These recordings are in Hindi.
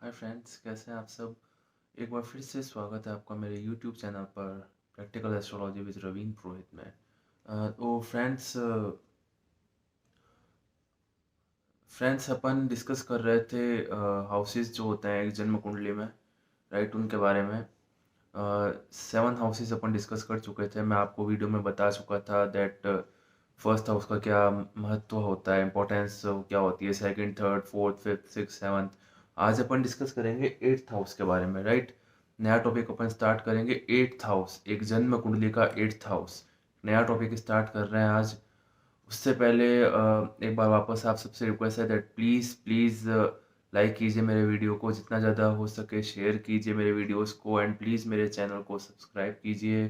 हाय फ्रेंड्स, कैसे हैं आप सब। एक बार फिर से स्वागत है आपका मेरे यूट्यूब चैनल पर प्रैक्टिकल एस्ट्रोलॉजी विद रवीन पुरोहित में। तो फ्रेंड्स अपन डिस्कस कर रहे थे हाउसेस जो होते हैं एक जन्म कुंडली में, राइट, उनके बारे में। 7 हाउसेस अपन डिस्कस कर चुके थे। मैं आपको वीडियो में बता चुका था दैट फर्स्ट हाउस का क्या महत्व होता है, इंपॉर्टेंस क्या होती है, second, third, fourth, fifth, six, seventh. आज अपन डिस्कस करेंगे एट्थ हाउस के बारे में, राइट। नया टॉपिक अपन स्टार्ट करेंगे, एट्थ हाउस, एक जन्म कुंडली का एट्थ हाउस। नया टॉपिक स्टार्ट कर रहे हैं आज। उससे पहले एक बार वापस आप सबसे रिक्वेस्ट है दैट प्लीज़ प्लीज़ लाइक कीजिए मेरे वीडियो को, जितना ज़्यादा हो सके शेयर कीजिए मेरे वीडियोस को, एंड प्लीज़ मेरे चैनल को सब्सक्राइब कीजिए।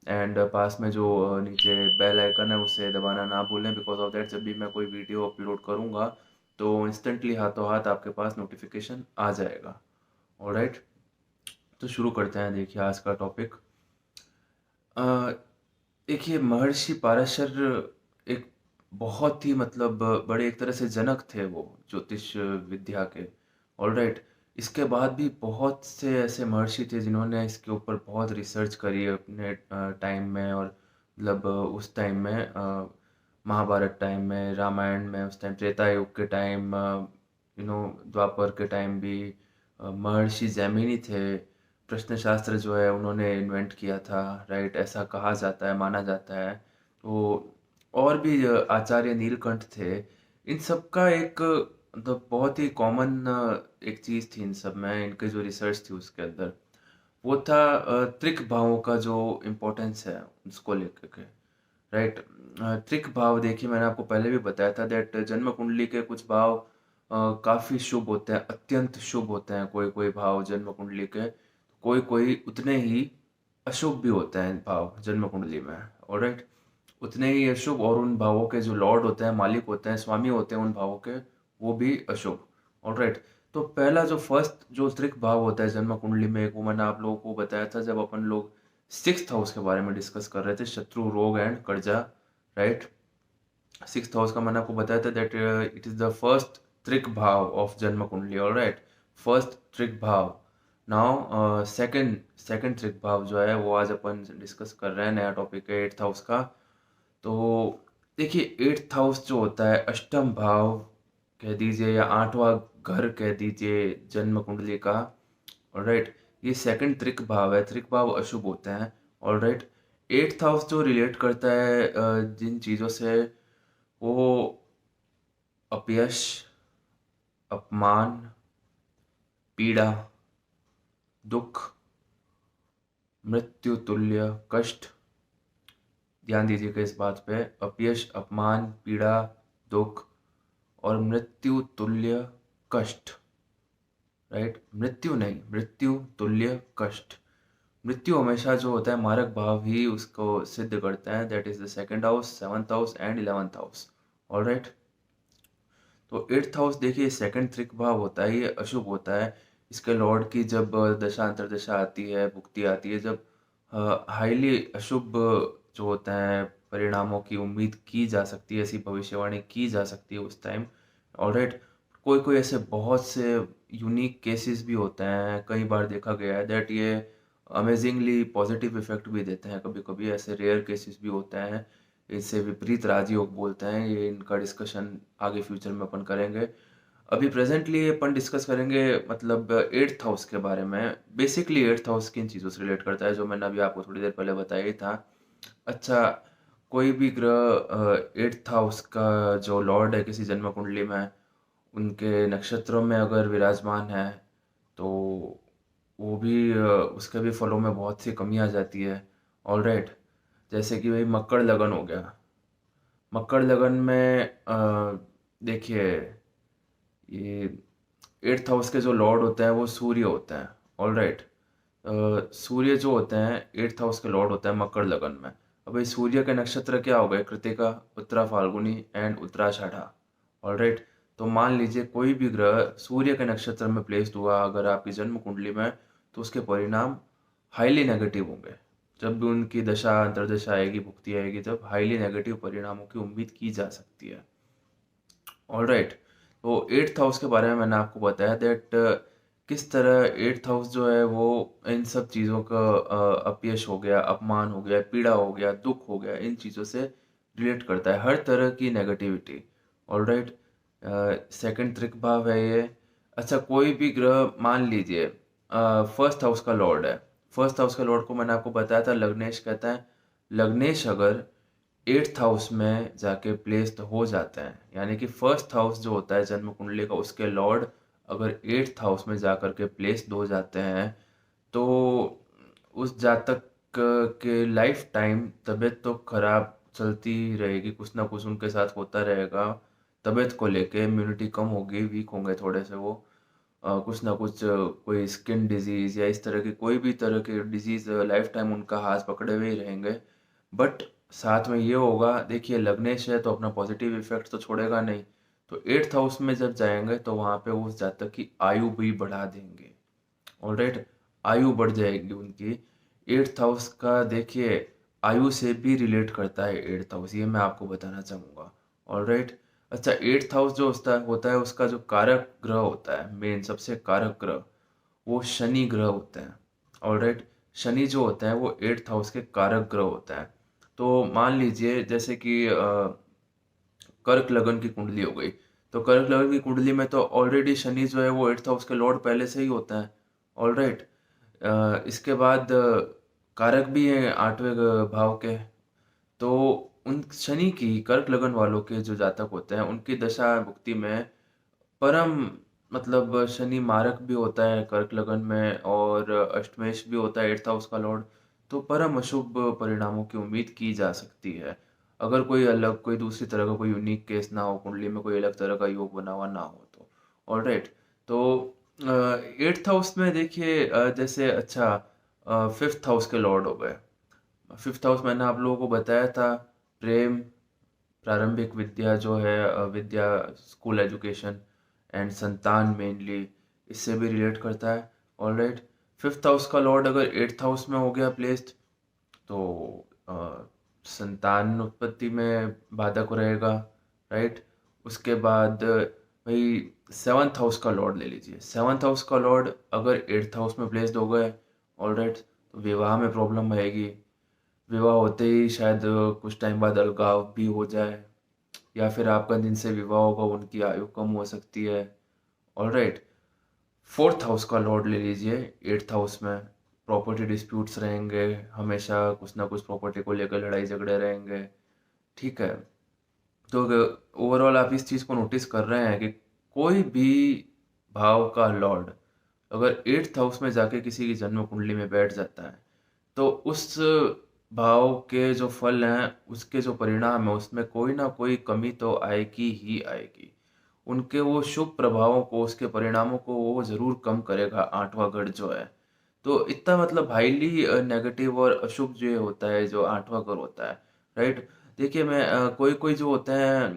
एंड पास में जो नीचे बेल आइकन है उसे दबाना ना भूलें, बिकॉज ऑफ दैट जब भी मैं कोई वीडियो अपलोड करूँगा तो इंस्टेंटली हाथों हाथ आपके पास नोटिफिकेशन आ जाएगा। ऑलराइट, तो शुरू करते हैं। देखिए आज का टॉपिक, देखिए महर्षि पाराशर एक बहुत ही मतलब बड़े एक तरह से जनक थे वो ज्योतिष विद्या के। ऑलराइट, इसके बाद भी बहुत से ऐसे महर्षि थे जिन्होंने इसके ऊपर बहुत रिसर्च करी अपने टाइम में, और मतलब उस टाइम में महाभारत टाइम में, रामायण में, उस टाइम त्रेता युग के टाइम, द्वापर के टाइम भी महर्षि जैमिनी थे। प्रश्न शास्त्र जो है उन्होंने इन्वेंट किया था, राइट, ऐसा कहा जाता है, माना जाता है। तो और भी आचार्य नीलकंठ थे। इन सब का एक मतलब बहुत ही कॉमन एक चीज़ थी इन सब में, इनके जो रिसर्च थी उसके अंदर, वो था त्रिक भावों का जो इम्पोर्टेंस है उसको लेकर के, राइट। त्रिक भाव, देखिए मैंने आपको पहले भी बताया था दैट जन्म कुंडली के कुछ भाव काफ़ी शुभ होते हैं, अत्यंत शुभ होते हैं कोई कोई भाव जन्म कुंडली के। कोई कोई उतने ही अशुभ भी होते हैं भाव जन्म कुंडली में। ऑलराइट, उतने ही अशुभ, और उन भावों के जो लॉर्ड होते हैं, मालिक होते हैं, स्वामी होते हैं उन भावों के, वो भी अशुभ। ऑलराइट, तो पहला जो फर्स्ट जो त्रिक भाव होता है जन्म कुंडली में, एक वो मैंने आप लोगों को बताया था जब अपन लोग सिक्स्थ हाउस के बारे में डिस्कस कर रहे थे, शत्रु, रोग एंड कर्जा, राइट। सिक्स्थ हाउस का मैंने आपको बताया था that it is the first त्रिक भाव ऑफ जन्म कुंडली। ऑलराइट, फर्स्ट त्रिक भाव। नाउ सेकंड सेकंड त्रिक भाव जो है वो आज अपन डिस्कस कर रहे हैं, नया टॉपिक है एट्थ हाउस का। तो देखिए एट्थ हाउस जो होता है अष्टम भाव कह दीजिए या आठवां घर कह दीजिए जन्म कुंडली का। ऑलराइट, ये सेकंड त्रिक भाव है, त्रिक भाव अशुभ होते हैं। ऑलराइट, एट्थ हाउस जो रिलेट करता है जिन चीज़ों से, वो अपयश, अपमान, पीड़ा, दुख, मृत्यु तुल्य कष्ट। ध्यान दीजिएगा इस बात पे, अपयश, अपमान, पीड़ा, दुख और मृत्यु तुल्य कष्ट, राइट। मृत्यु नहीं, मृत्यु तुल्य कष्ट। मृत्यु हमेशा जो होता है मारक भाव ही उसको सिद्ध करता है, that is the second house, seventh house and eleventh house. Alright, तो एट्थ हाउस देखिए सेकंड त्रिक भाव होता है, ये अशुभ होता है। इसके लॉर्ड की जब दशा अंतर्दशा आती है, भुक्ति आती है, जब हाईली अशुभ जो होता है परिणामों की उम्मीद की जा सकती है, ऐसी भविष्यवाणी की जा सकती है उस टाइम। ऑलराइट, कोई कोई ऐसे बहुत से यूनिक केसेस भी होते हैं, कई बार देखा गया है दैट ये अमेजिंगली पॉजिटिव इफेक्ट भी देते हैं। कभी कभी ऐसे रेयर केसेस भी होते हैं, इसे विपरीत राजयोग बोलते हैं। ये इनका डिस्कशन आगे फ्यूचर में अपन करेंगे। अभी प्रेजेंटली अपन डिस्कस करेंगे मतलब एट्थ हाउस के बारे में। बेसिकली एट्थ हाउस किन चीज़ों से रिलेट करता है जो मैंने अभी आपको थोड़ी देर पहले बताया ही था। अच्छा, कोई भी ग्रह एट्थ हाउस का जो लॉर्ड है किसी जन्म कुंडली में, उनके नक्षत्रों में अगर विराजमान है तो वो भी उसके भी फलों में बहुत सी कमी आ जाती है। ऑलराइट, जैसे कि भाई मकर लगन हो गया। मकर लगन में देखिए ये एट्थ हाउस के जो लॉर्ड होते हैं वो सूर्य होते हैं। ऑलराइट, सूर्य जो होते हैं एट्थ हाउस के लॉर्ड होते हैं मकर लगन में। अब भाई सूर्य के नक्षत्र क्या हो गए, कृतिका, उत्तरा फाल्गुनी एंड उत्तराषाढ़ा। ऑलराइट, तो मान लीजिए कोई भी ग्रह सूर्य के नक्षत्र में प्लेस्ड हुआ अगर आपकी जन्म कुंडली में, तो उसके परिणाम हाईली नेगेटिव होंगे। जब भी उनकी दशा अंतर्दशा आएगी, भुक्ति आएगी, तब हाईली नेगेटिव परिणामों की उम्मीद की जा सकती है। ऑलराइट, तो एट्थ हाउस के बारे में मैंने आपको बताया दैट किस तरह 8th हाउस जो है वो इन सब चीज़ों का अपयश हो गया, अपमान हो गया, पीड़ा हो गया, दुःख हो गया, इन चीज़ों से रिलेट करता है, हर तरह की नेगेटिविटी। ऑलराइट। सेकंड त्रिक भाव है ये। अच्छा, कोई भी ग्रह मान लीजिए फर्स्ट हाउस का लॉर्ड है। फर्स्ट हाउस का लॉर्ड को मैंने आपको बताया था लग्नेश कहता है। लग्नेश अगर 8th हाउस में जाके प्लेस्ड हो जाते हैं, यानी कि फर्स्ट हाउस जो होता है जन्म कुंडली का, उसके लॉर्ड अगर 8th हाउस में जा कर के प्लेस्ड हो जाते हैं, तो उस जातक के लाइफ टाइम तबीयत तो खराब चलती ही रहेगी, कुछ ना कुछ उनके साथ होता रहेगा। तबीयत को लेके इम्यूनिटी कम होगी, वीक होंगे थोड़े से वो। कुछ ना कुछ कोई स्किन डिजीज़ या इस तरह की कोई भी तरह की डिजीज़ लाइफ टाइम उनका हाथ पकड़े हुए ही रहेंगे। बट साथ में ये होगा, देखिए लग्नेश है तो अपना पॉजिटिव इफेक्ट तो छोड़ेगा नहीं। तो 8th हाउस में जब जाएंगे तो वहाँ पे उस जातक की आयु भी बढ़ा देंगे। ऑलराइट। आयु बढ़ जाएगी उनकी। 8th हाउस का देखिए आयु से भी रिलेट करता है 8th हाउस, ये मैं आपको बताना चाहूँगा। ऑलराइट। अच्छा, 8th हाउस जो होता है उसका जो कारक ग्रह होता है, मेन सबसे कारक ग्रह, वो शनि ग्रह होते हैं। ऑलराइट। शनि जो होता है वो 8th हाउस के कारक ग्रह होता है। तो मान लीजिए जैसे कि कर्क लगन की कुंडली हो गई, तो कर्क लगन की कुंडली में तो ऑलरेडी शनि जो है वो 8th हाउस के लॉर्ड पहले से ही होता है। ऑलराइट। इसके बाद कारक भी हैं 8वें भाव के। तो उन शनि की कर्क लगन वालों के जो जातक होते हैं उनकी दशा भुक्ति में परम मतलब शनि मारक भी होता है कर्क लगन में, और अष्टमेश भी होता है 8th हाउस का लॉर्ड। तो परम अशुभ परिणामों की उम्मीद की जा सकती है, अगर कोई अलग कोई दूसरी तरह का कोई यूनिक केस ना हो, कुंडली में कोई अलग तरह का योग बना हुआ ना हो तो। ऑलराइट। तो 8th हाउस में देखिए जैसे अच्छा 5th हाउस के लॉर्ड हो गए। 5th हाउस मैंने आप लोगों को बताया था, प्रेम, प्रारंभिक विद्या जो है विद्या, स्कूल एजुकेशन एंड संतान मेनली, इससे भी रिलेट करता है। ऑलराइट। 5th हाउस का लॉर्ड अगर 8th हाउस में हो गया प्लेस्ड, तो संतान उत्पत्ति में बाधक रहेगा। राइट। उसके बाद भाई 7th हाउस का लॉर्ड ले लीजिए। 7th हाउस का लॉर्ड अगर 8th हाउस में प्लेस्ड हो गए, ऑलराइट, तो विवाह में प्रॉब्लम आएगी। विवाह होते ही शायद कुछ टाइम बाद अलगाव भी हो जाए, या फिर आपका जिनसे विवाह होगा उनकी आयु कम हो सकती है। ऑलराइट। 4th हाउस का लॉर्ड ले लीजिए 8th हाउस में, प्रॉपर्टी डिस्प्यूट्स रहेंगे, हमेशा कुछ ना कुछ प्रॉपर्टी को लेकर लड़ाई झगड़े रहेंगे। ठीक है। तो ओवरऑल आप इस चीज़ को नोटिस कर रहे हैं कि कोई भी भाव का लॉर्ड अगर 8th हाउस में जाके किसी की जन्म कुंडली में बैठ जाता है, तो उस भाव के जो फल हैं, उसके जो परिणाम है, उसमें कोई ना कोई कमी तो आएगी ही आएगी। उनके वो शुभ प्रभावों को, उसके परिणामों को वो ज़रूर कम करेगा 8वां गढ़ जो है। तो इतना मतलब हाईली नेगेटिव और अशुभ जो ये होता है, जो 8वां घर होता है। राइट। देखिए मैं कोई कोई जो होते हैं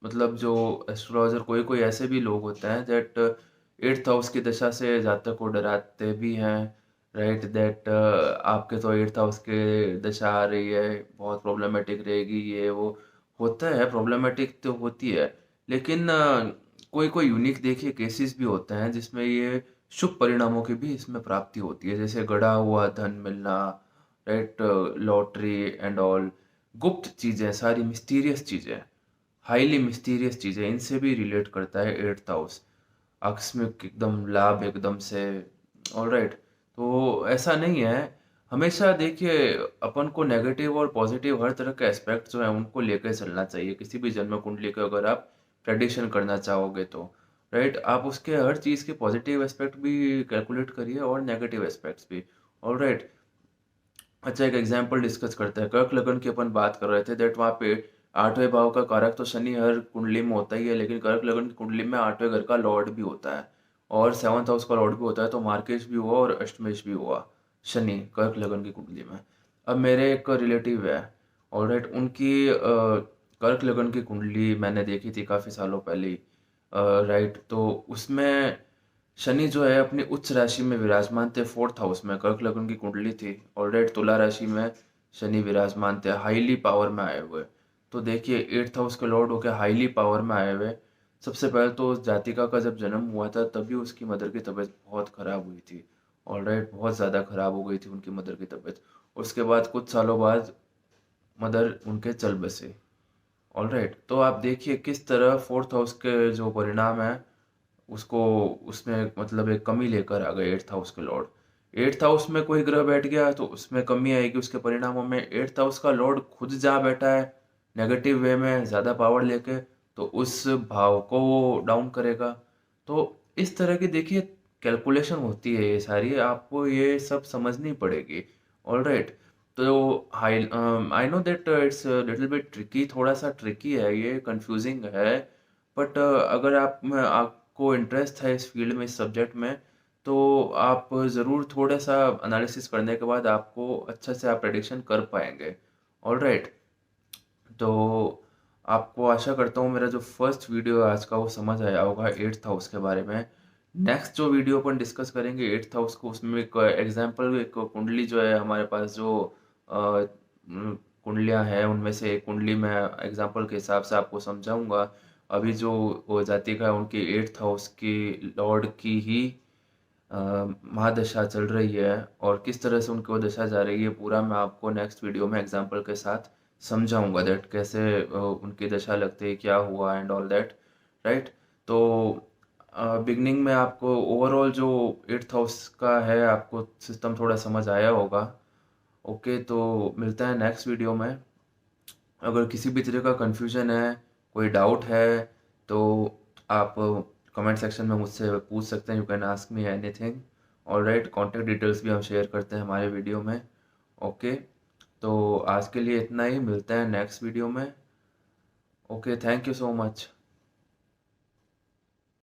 मतलब जो एस्ट्रोलॉजर, कोई कोई ऐसे भी लोग होते हैं दैट 8th हाउस की दशा से जातक को डराते भी हैं। राइट। दैट आपके तो 8th हाउस के दशा आ रही है, बहुत प्रॉब्लमेटिक रहेगी, ये वो होता है, प्रॉब्लमेटिक तो होती है। लेकिन कोई कोई यूनिक देखिए केसेस भी होते हैं जिसमें ये शुभ परिणामों की भी इसमें प्राप्ति होती है, जैसे गड़ा हुआ धन मिलना, राइट, लॉटरी एंड ऑल, गुप्त चीजें, सारी मिस्टीरियस चीजें, हाईली मिस्टीरियस चीजें, इनसे भी रिलेट करता है 8th हाउस। आकस्मिक एकदम लाभ एकदम से। ऑलराइट। तो ऐसा नहीं है, हमेशा देखिए अपन को नेगेटिव और पॉजिटिव हर तरह के एस्पेक्ट जो है उनको लेकर चलना चाहिए किसी भी जन्म कुंडली का, अगर आप प्रेडिक्शन करना चाहोगे तो। राइट। आप उसके हर चीज़ के पॉजिटिव एस्पेक्ट भी कैलकुलेट करिए और नेगेटिव एस्पेक्ट्स भी। ऑलराइट। अच्छा, एक एग्जांपल डिस्कस करते हैं। कर्क लगन की अपन बात कर रहे थे, दैट वहाँ पे 8वें भाव का कारक तो शनि हर कुंडली में होता ही है, लेकिन कर्क लगन की कुंडली में 8वें घर का लॉर्ड भी होता है और 7th हाउस का लॉर्ड भी होता है। तो मार्केश भी हुआ और अष्टमेश भी हुआ शनि कर्क लगन की कुंडली में। अब मेरे एक रिलेटिव है, ऑलराइट, उनकी कर्क लगन की कुंडली मैंने देखी थी काफ़ी सालों पहले ही। राइट। तो उसमें शनि जो है अपनी उच्च राशि में विराजमान थे, 4th हाउस में, कर्क लगन की कुंडली थी। ऑलराइट। तुला राशि में शनि विराजमान थे, हाईली पावर में आए हुए। तो देखिए 8th हाउस के लॉर्ड होके हाईली पावर में आए हुए, सबसे पहले तो जातिका का जब जन्म हुआ था तभी उसकी मदर की तबीयत बहुत ख़राब हुई थी। ऑलराइट, बहुत ज़्यादा ख़राब हो गई थी उनकी मदर की तबीयत। उसके बाद कुछ सालों बाद मदर उनके चल बसे। ऑलराइट, तो आप देखिए किस तरह फोर्थ हाउस के जो परिणाम है उसको उसमें मतलब एक कमी लेकर आ गए एट्थ हाउस के लॉर्ड। एट्थ हाउस में कोई ग्रह बैठ गया तो उसमें कमी आएगी उसके परिणामों में। एट्थ हाउस का लॉर्ड खुद जा बैठा है नेगेटिव वे में ज़्यादा पावर लेके, तो उस भाव को वो डाउन करेगा। तो इस तरह की देखिए कैलकुलेशन होती है, ये सारी आपको ये सब समझनी पड़ेगी। ऑलराइट, तो I know that it's little bit tricky, थोड़ा सा ट्रिकी है, ये कंफ्यूजिंग है। बट अगर आपको इंटरेस्ट है इस फील्ड में, इस सब्जेक्ट में, तो आप ज़रूर थोड़ा सा एनालिसिस करने के बाद आपको अच्छे से आप प्रेडिक्शन कर पाएंगे। ऑलराइट, तो आपको आशा करता हूँ मेरा जो फर्स्ट वीडियो है आज का वो समझ आया होगा एट्थ हाउस के बारे में। नेक्स्ट जो वीडियो अपन डिस्कस करेंगे एट्थ हाउस को, उसमें एक एग्जांपल, एक कुंडली जो है हमारे पास, जो कुंडलियां हैं उनमें से एक कुंडली मैं एग्जांपल के हिसाब से आपको समझाऊंगा। अभी जो वो जातिका है उनकी एट्थ हाउस की लॉर्ड की ही महादशा चल रही है, और किस तरह से उनकी वो दशा जा रही है पूरा मैं आपको नेक्स्ट वीडियो में एग्जांपल के साथ समझाऊंगा, दैट कैसे उनकी दशा लगती है, क्या हुआ एंड ऑल दैट। राइट, तो बिगनिंग में आपको ओवरऑल जो एट्थ हाउस का है आपको सिस्टम थोड़ा समझ आया होगा। ओके, तो मिलता है नेक्स्ट वीडियो में। अगर किसी भी तरह का कन्फ्यूजन है, कोई डाउट है, तो आप कमेंट सेक्शन में मुझसे पूछ सकते हैं। You can ask me anything. Alright, contact details भी हम शेयर करते हैं हमारे वीडियो में। ओके, तो आज के लिए इतना ही, मिलते हैं नेक्स्ट वीडियो में। Okay, thank you so much.